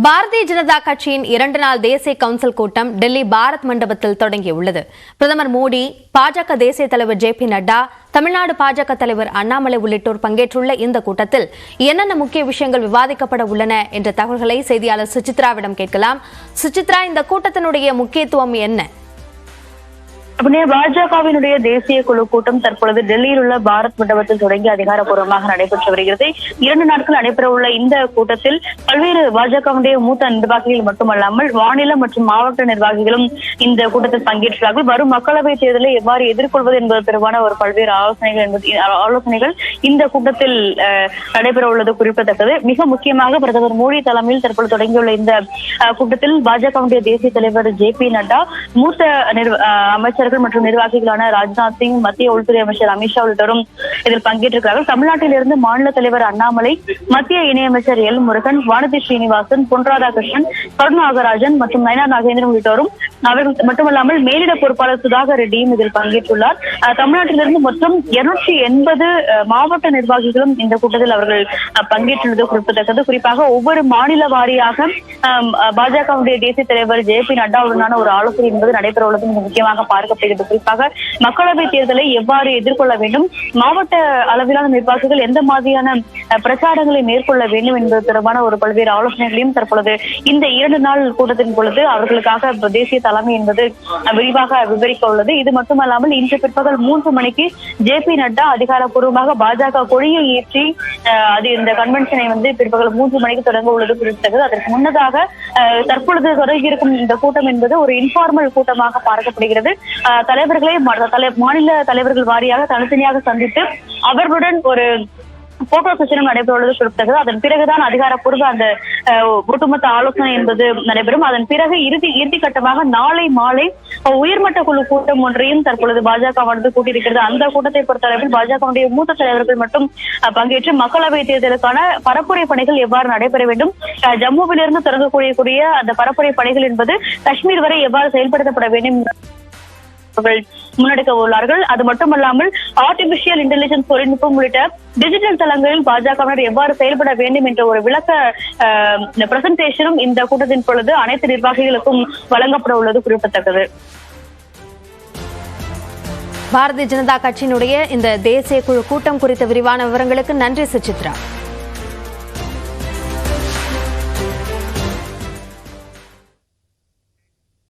பாரதிய ஜனதா கட்சியின் 2 நாள் தேசிய கவுன்சில் கூட்டம் டெல்லி பாரத் மண்டபத்தில் தொடங்கியுள்ளது. பிரதமர் மோடி, பாஜக தேசிய தலைவர் ஜே.பி. நட்டா, தமிழ்நாடு பாஜக தலைவர் அண்ணாமலை உள்ளிட்டோர் பங்கேற்றுள்ள இந்த கூட்டத்தில் என்னென்ன முக்கிய விஷயங்கள் விவாதிக்கப்பட உள்ளன என்ற தகவல்களை செய்தியாளர் சுசித்ராவிடம் கேட்கலாம். சுசித்ரா, இந்த கூட்டத்தினுடைய முக்கியத்துவம் என்ன? பாஜகவினுடைய தேசிய குழு கூட்டம் தற்பொழுது டெல்லியில் உள்ள பாரத் மண்டபத்தில் தொடங்கி அதிகாரப்பூர்வமாக நடைபெற்று வருகிறது. 2 நாட்கள் நடைபெறவுள்ள இந்த கூட்டத்தில் பல்வேறு பாஜகவுடைய மூத்த நிர்வாகிகள் மட்டுமல்லாமல் மாநில மற்றும் மாவட்ட நிர்வாகிகளும் இந்த கூட்டத்தில் பங்கேற்றார்கள். வரும் மக்களவைத் தேர்தலை எவ்வாறு எதிர்கொள்வது என்பது தொடர்பான ஒரு பல்வேறு ஆலோசனைகள் இந்த கூட்டத்தில் நடைபெற உள்ளது குறிப்பிடத்தக்கது. மிக முக்கியமாக பிரதமர் மோடி தலைமையில் தற்பொழுது தொடங்கியுள்ள இந்த கூட்டத்தில் பாஜகவுடைய தேசிய தலைவர் ஜே.பி. நட்டா, மூத்த அமைச்சர் மற்றும் நிர்வாகிகளான ராஜ்நாத் சிங், மத்திய உள்துறை அமைச்சர் அமித்ஷா உள்ளிட்டோரும் இதில் பங்கேற்றிருக்கிறார்கள். தமிழ்நாட்டில் இருந்து மாநில தலைவர் அண்ணாமலை, மத்திய இணையமைச்சர் எல் முருகன், வானதி ஸ்ரீனிவாசன், பொன் ராதாகிருஷ்ணன், கருணாகராஜன் மற்றும் நயனார் நாகேந்திரன் உள்ளிட்டோரும், அவர்கள் மட்டுமல்லாமல் மேலிட பொறுப்பாளர் சுதாகர் ரெட்டியும் இதில் பங்கேற்றுள்ளார். தமிழ்நாட்டிலிருந்து மொத்தம் 280 மாவட்ட நிர்வாகிகளும் இந்த கூட்டத்தில் அவர்கள் பங்கேற்றுள்ளது குறிப்பிடத்தக்கது. குறிப்பாக ஒவ்வொரு மாநில வாரியாக பாஜகவுடைய தேசிய தலைவர் ஜே.பி. நட்டாவுடனான ஒரு ஆலோசனை என்பது நடைபெற உள்ளது முக்கியமாக பார்க்கப்படுகிறது. குறிப்பாக மக்களவை தேர்தலை எவ்வாறு எதிர்கொள்ள வேண்டும், மாவட்ட அளவிலான நிர்வாகிகள் எந்த மாதிரியான பிரச்சாரங்களை மேற்கொள்ள வேண்டும் என்பது தொடர்பான ஒரு பல்வேறு ஆலோசனைகளையும் தற்பொழுது இந்த 2 நாள் கூட்டத்தின் பொழுது அவர்களுக்காக தேசிய தலைமை என்பது விரிவாக விவரிக்க உள்ளது. இது மட்டுமல்லாமல் இன்று பிற்பகல் 3 மணிக்கு ஜே.பி. நட்டா அதிகாரப்பூர்வமாக பாஜக கொடியை ஏற்றி இந்த கன்வென்ஷனை பிற்பகல் 3 மணிக்கு தொடங்க உள்ளது குறிப்பிட்டது. அதற்கு முன்னதாக தற்பொழுது தொடங்கியிருக்கும் இந்த கூட்டம் என்பது ஒரு இன்ஃபார்மல் கூட்டமாக பார்க்கப்படுகிறது. தலைவர்களை மாநில தலைவர்கள் வாரியாக தனித்தனியாக சந்தித்து அவர்களுடன் ஒரு போட்டோ செஷனும் நடைபெறுவது குறிப்பிட்டது. அதன் பிறகுதான் அதிகாரப்பூர்வ அந்த ஒட்டுமொத்த ஆலோசனை என்பது நடைபெறும். அதன் பிறகு இறுதி கட்டமாக நாளை மாலை உயர்மட்ட குழு கூட்டம் ஒன்றையும் தற்பொழுது பாஜக கூட்டியிருக்கிறது. அந்த கூட்டத்தை பொறுத்தளவில் பாஜகவுடைய மூத்த தலைவர்கள் மட்டும் பங்கேற்று மக்களவை தேர்தலுக்கான பரப்புரை பணிகள் எவ்வாறு நடைபெற வேண்டும், ஜம்முவிலிருந்து தொடங்கக்கூடிய அந்த பரப்புரை பணிகள் என்பது காஷ்மீர் வரை எவ்வாறு செயல்படுத்தப்பட வேண்டும் முன்னெடுக்க உள்ளார்கள். அது மட்டுமல்லாமல் ஆர்டிபிஷியல் இன்டெலிஜென்ஸ் தொழில்நுட்பம் உள்ளிட்ட டிஜிட்டல் தளங்களில் பாஜகவினர் எவ்வாறு செயல்பட வேண்டும் என்ற ஒரு விளக்க பிரசன்டேஷனும் இந்த கூட்டத்தின் பொழுது அனைத்து நிர்வாகிகளுக்கும் வழங்கப்பட உள்ளது குறிப்பிடத்தக்கது. பாரதிய ஜனதா கட்சியினுடைய இந்த தேசிய குழு கூட்டம் குறித்த விரிவான விவரங்களுக்கு நன்றி சுசித்ரா.